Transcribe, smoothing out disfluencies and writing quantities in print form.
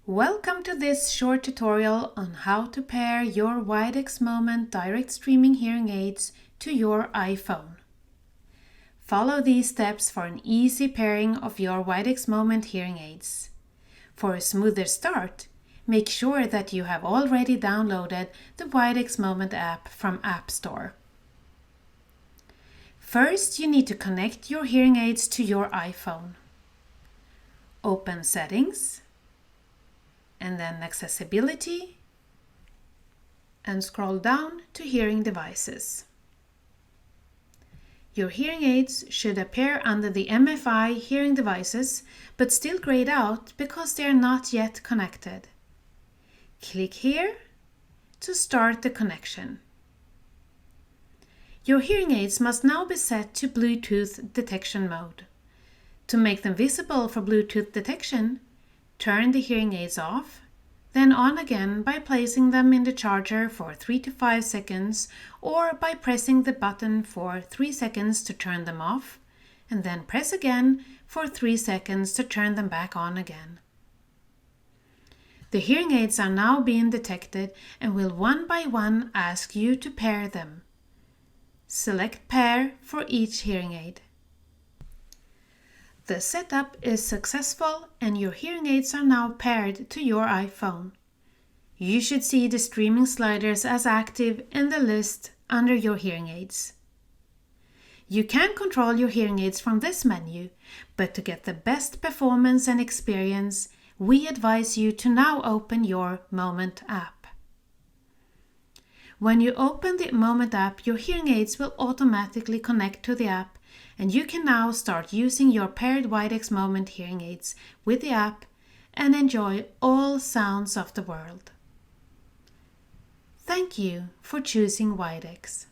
Welcome to this short tutorial on how to pair your WIDEX Moment direct streaming hearing aids to your iPhone. Follow these steps for an easy pairing of your WIDEX Moment hearing aids. For a smoother start, make sure that you have already downloaded the WIDEX Moment app from App Store. First, you need to connect your hearing aids to your iPhone. Open Settings, and then Accessibility, and scroll down to Hearing Devices. Your hearing aids should appear under the MFI hearing devices, but still grayed out because they are not yet connected. Click here to start the connection. Your hearing aids must now be set to Bluetooth detection mode. To make them visible for Bluetooth detection, turn the hearing aids off, then on again by placing them in the charger for 3 to 5 seconds or by pressing the button for 3 seconds to turn them off, and then press again for 3 seconds to turn them back on again. The hearing aids are now being detected and will one by one ask you to pair them. Select Pair for each hearing aid. The setup is successful and your hearing aids are now paired to your iPhone. You should see the streaming sliders as active in the list under your hearing aids. You can control your hearing aids from this menu, but to get the best performance and experience, we advise you to now open your Moment app. When you open the Moment app, your hearing aids will automatically connect to the app, and you can now start using your paired WIDEX Moment hearing aids with the app and enjoy all sounds of the world. Thank you for choosing WIDEX.